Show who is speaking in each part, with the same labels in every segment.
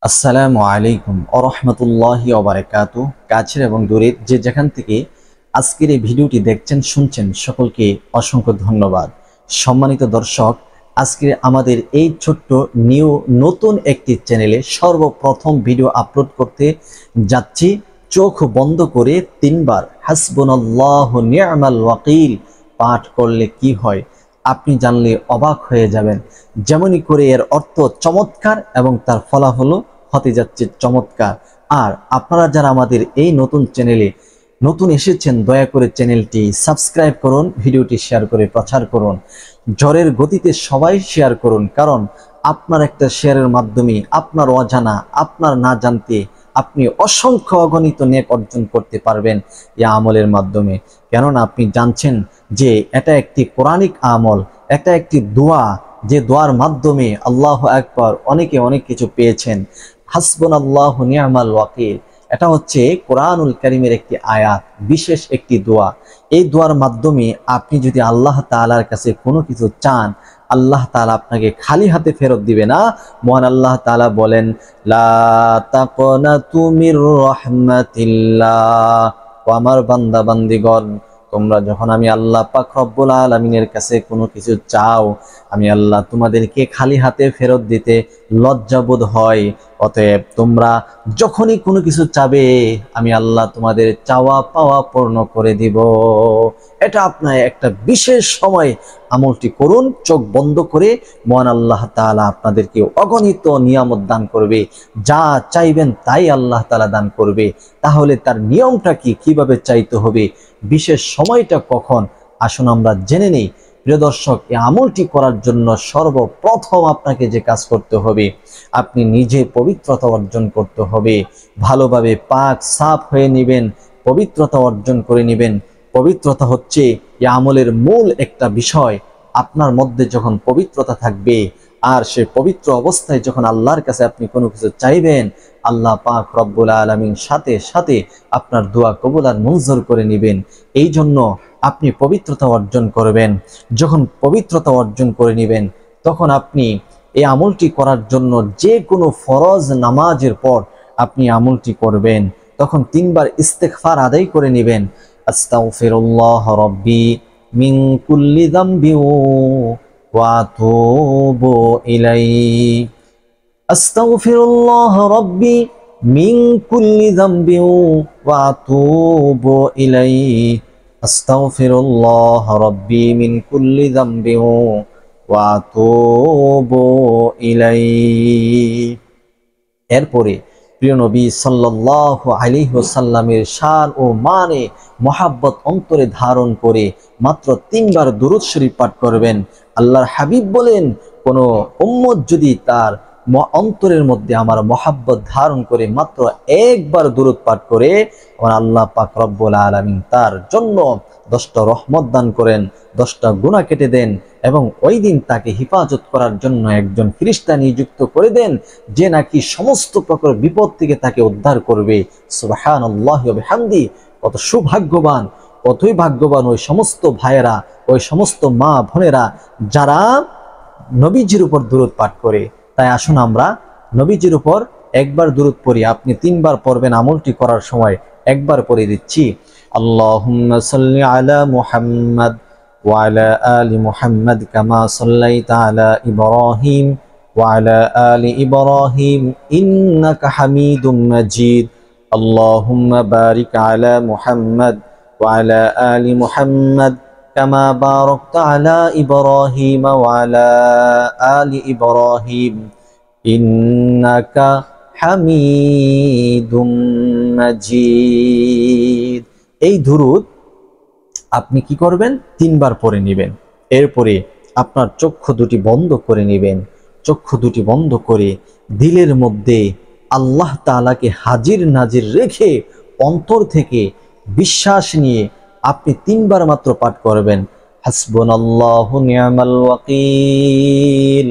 Speaker 1: আসসালামু আলাইকুম ওয়া রাহমাতুল্লাহি ওয়া বারাকাতুহু। কাছের এবং দূরের যে যেখান থেকে আজকের এই ভিডিওটি দেখছেন শুনছেন সকলকে অসংখ্য ধন্যবাদ। সম্মানিত দর্শক, আজকে আমাদের এই ছোট্ট নতুন একটি চ্যানেলে সর্বপ্রথম ভিডিও আপলোড করতে যাচ্ছি। চোখ বন্ধ করে তিনবার হাসবুনাল্লাহু নি'মাল ওয়াকিল পাঠ করলে কি হয় আপনি জানলে অবাক হয়ে যাবেন। যেমনই করে এর অর্থ চমৎকার এবং তার ফলাফলও হতে যাচ্ছে চমৎকার। আর আপনারা যারা আমাদের এই নতুন চ্যানেলে নতুন এসেছেন, দয়া করে চ্যানেলটি সাবস্ক্রাইব করুন, ভিডিওটি শেয়ার করে প্রচার করুন, ঝড়ের গতিতে সবাই শেয়ার করুন। কারণ আপনার একটা শেয়ারের মাধ্যমে আপনার অজানা, আপনার না জানতে আপনি অসংখ্য অগণিত নেক অর্জন করতে পারবেন এই আমলের মাধ্যমে। কেননা আপনি জানছেন যে এটা একটি কোরআনিক আমল, এটা একটি দোয়া, যে দোয়ার মাধ্যমে আল্লাহু আকবার অনেকে অনেক কিছু পেয়েছেন। হাসবুনাল্লাহু নি'মাল ওয়াকিল, এটা হচ্ছে কোরআনুল কারীমের একটি আয়াত, বিশেষ একটি দোয়া। এই দোয়ার মাধ্যমে আপনি যদি আল্লাহ তাআলার কাছে কোনো কিছু চান, আল্লাহ তাআলা আপনাকে খালি হাতে ফেরত দিবে না। মহান আল্লাহ তাআলা বলেন, লা তাকনাতু মির রাহমাতিল্লাহ। ও আমার বান্দা বান্দিগণ, তোমরা যখন আমি আল্লাহ পাক রব্বুল আলামিনের কাছে কোনো কিছু চাও, আমি আল্লাহ তোমাদেরকে খালি হাতে ফেরত দিতে লজ্জাবোধ হয়। অতএব তোমরা যখনই কোনো কিছু চাবে, আমি আল্লাহ তোমাদের চাওয়া পাওয়া পূর্ণ করে দিব। এটা আপনার একটা বিশেষ সময় আমলটি করুন, চোখ বন্ধ করে। মহান আল্লাহ তাআলা আপনাদেরকে অগণিত নিয়ামত দান করবে, যা চাইবেন তাই আল্লাহ তাআলা দান করবে। তাহলে তার নিয়মটা কি, কিভাবে চাইতে হবে, বিশেষ সময়টা কখন, আসুন আমরা জেনে নেই। প্রিয় দর্শক, এই আমলটি করার জন্য সর্বপ্রথম আপনাকে যে কাজ করতে হবে, আপনি নিজে পবিত্রতা অর্জন করতে হবে। ভালোভাবে পাক সাফ হয়ে নেবেন, পবিত্রতা অর্জন করে নেবেন। পবিত্রতা হচ্ছে এই আমলের মূল একটা বিষয়। আপনার মধ্যে যখন পবিত্রতা থাকবে, আর সে পবিত্র অবস্থায় যখন আল্লাহর কাছে আপনি কোনো কিছু চাইবেন, আল্লাহ পাক রব্বুল আলামিন সাথে সাথে আপনার দোয়া কবুল আর মঞ্জুর করে নেবেন। এই জন্য আপনি পবিত্রতা অর্জন করবেন। যখন পবিত্রতা অর্জন করে নেবেন, তখন আপনি এই আমলটি করার জন্য যে কোনো ফরজ নামাজের পর আপনি আমলটি করবেন। তখন তিনবার ইস্তেগফার আদায় করে নেবেন। আস্তাগফিরুল্লাহ রাব্বি মিন কুল্লি যামবি ওয়া আতুবু ইলাইহি। আস্তাগফিরুল্লাহ রাব্বি মিন কুল্লি যামবি ওয়া আতুবু ইলাইহি। আস্তাগফিরুল্লাহ রাব্বি মিন কুল্লি যামবি ওয়া আতুবু ইলাইহি। এরপরে প্রিয় নবী সাল্লাল্লাহু আলাইহি ওয়াসাল্লামের শান ও মানে মহাব্বত অন্তরে ধারণ করে মাত্র তিনবার দুরূদ শরীফ পাঠ করবেন। আল্লাহর হাবিব বলেন, কোন উম্মত যদি তার অন্তরের মধ্যে আমার মহাব্বত ধারণ করে মাত্র একবার দুরূদ পাঠ করে, আমার আল্লাহ পাক রব্বুল আলামিন তার জন্য 10টা রহমত দান করেন, 10টা গুনাহ কেটে দেন, এবং ওই দিন তাকে হিফাজত করার জন্য একজন ফেরেশতা নিযুক্ত করে দেন, যে নাকি সমস্ত প্রকার বিপদ থেকে তাকে উদ্ধার করবে। সুবহানাল্লাহি ওয়া বিহামদি। কত সৌভাগ্যবান, কতই ভাগ্যবান ওই সমস্ত ভাইয়েরা, ওই সমস্ত মা বোনেরা যারা নবীজির উপর দুরূদ পাঠ করে। তাই আসুন আমরা নবীজির উপর একবার দুরূদ পড়ি। আপনি তিনবার পড়বেন, আমলটি করার সময় একবার পড়ে দিচ্ছি। আল্লাহুম্মা সাল্লি আলা মুহাম্মাদ ওয়া আলা আলি মুহাম্মাদ কামা সাল্লাইতা আলা ইব্রাহিম ওয়া আলা আলি ইব্রাহিম ইন্নাকা হামিদুম মাজিদ। আল্লাহুম্মা বারিক আলা মুহাম্মাদ ওয়া আলা আলি মুহাম্মাদ কামা বারাকতা আলা ইব্রাহিম ওয়া আলা আলি ইব্রাহিম ইন্নাকা হামিদুম মাজিদ। এই দুরূদ আপনি কি করবেন? তিনবার পড়ে নেবেন। এরপরে আপনার চক্ষু দুটি বন্ধ করে নেবেন। চক্ষু দুটি বন্ধ করে দিলের মধ্যে আল্লাহ তাআলাকে হাজির নাজির রেখে অন্তর থেকে বিশ্বাস নিয়ে আপনি তিনবার মাত্র পাঠ করবেন। হাসবুনাল্লাহু নি'মাল ওয়াকিল,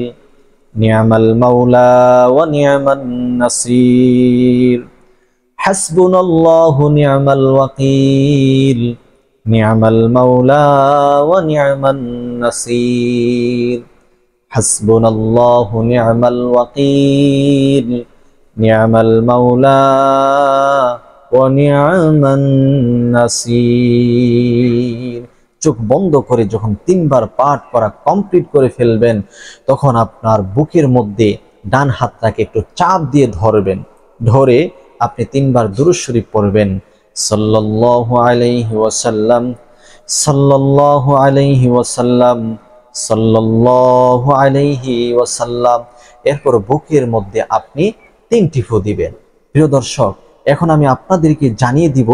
Speaker 1: নি'মাল মাওলা ওয়া নি'মান নাসির। হাসবুনাল্লাহু নি'মাল ওয়াকিল, নি'মাল মাওলা ওয়া নি'মান নাসির। হাসবুনাল্লাহু নি'মাল ওয়াকিল, নি'মাল মাওলা ওয়া নি'মান নাসির। চোখ বন্ধ করে যখন 3 বার পাঠ করা কমপ্লিট করে ফেলবেন, তখন আপনার বুকের মধ্যে ডান হাতটাকে একটু চাপ দিয়ে ধরবেন, ধরে আপনি 3 বার দুরূদ শরীফ পড়বেন, সাল্লাল্লাহু আলাইহি ওয়াসাল্লাম, সাল্লাল্লাহু আলাইহি ওয়াসাল্লাম, সাল্লাল্লাহু আলাইহি ওয়াসাল্লাম। এরপর বুকের মধ্যে আপনি 3টি ফু দিবেন। প্রিয় দর্শক, এখন আমি আপনাদেরকে জানিয়ে দিব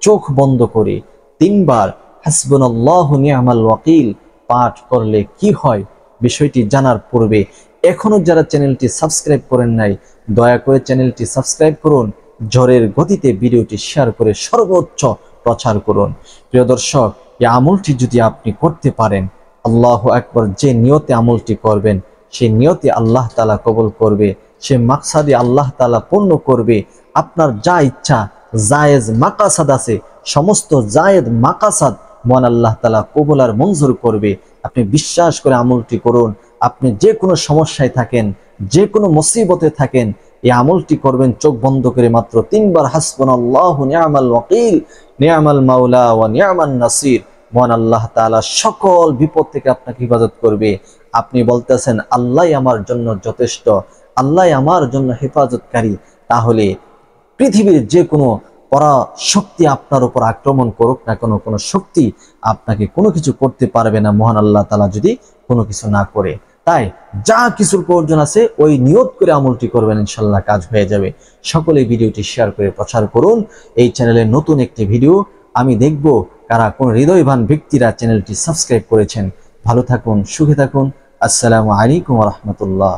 Speaker 1: চোখ বন্ধ করে 3 বার হাসবুনাল্লাহু নি'মাল ওয়াকিল পাঠ করলে কি হয়। বিষয়টি জানার পূর্বে এখনো যারা চ্যানেলটি সাবস্ক্রাইব করেন নাই, দয়া করে চ্যানেলটি সাবস্ক্রাইব করুন, ঝড়ের গতিতে ভিডিওটি শেয়ার করে সর্বোচ্চ প্রচার করুন। প্রিয় দর্শক, এই আমলটি যদি আপনি করতে পারেন, আল্লাহু আকবার, যে নিয়তে আমলটি করবেন সেই নিয়তে আল্লাহ তাআলা কবুল করবে, সে মাকসাদে আল্লাহ তাআলা পূর্ণ করবে। আপনার যা ইচ্ছা জায়েজ মাকাসাদ আছে, সমস্ত জায়েজ মাকাসাদ মহান আল্লাহ তাআলা কবুল আর মঞ্জুর করবে। আপনি বিশ্বাস করে আমলটি করুন। আপনি যে কোনো সমস্যায় থাকেন, যে কোনো মুসিবতে থাকেন, এই আমলটি করবেন চোখ বন্ধ করে মাত্র 3 বার হাসবুনাল্লাহু নি'মাল ওয়াকিল নি'মাল মাওলা ওয়া নি'মান নাসির। মহান আল্লাহ তাআলা সকল বিপদ থেকে আপনাকে হেফাজত করবে। আপনি বলতেছেন আল্লাহই আমার জন্য যথেষ্ট, আল্লাহই আমার জন্য হেফাজতকারী, তাহলে পৃথিবীর যে কোনো পরা শক্তি আপনার উপর আক্রমণ করুক না কেন, কোনো শক্তি আপনাকে কোনো কিছু করতে পারবে না মহান আল্লাহ তাআলা যদি কোনো কিছু না করে। তাই যা কিছুর প্রয়োজন আছে ওই নিয়ত করে আমলটি করবেন, ইনশাল্লাহ কাজ হয়ে যাবে। সকলে ভিডিওটি শেয়ার করে প্রচার করুন। এই চ্যানেলে নতুন একটি ভিডিও আমি দেখব কারা কোন হৃদয়বান ব্যক্তিরা চ্যানেলটি সাবস্ক্রাইব করেছেন। ভালো থাকুন, সুখে থাকুন। আসসালামু আলাইকুম ওয়া রাহমাতুল্লাহ।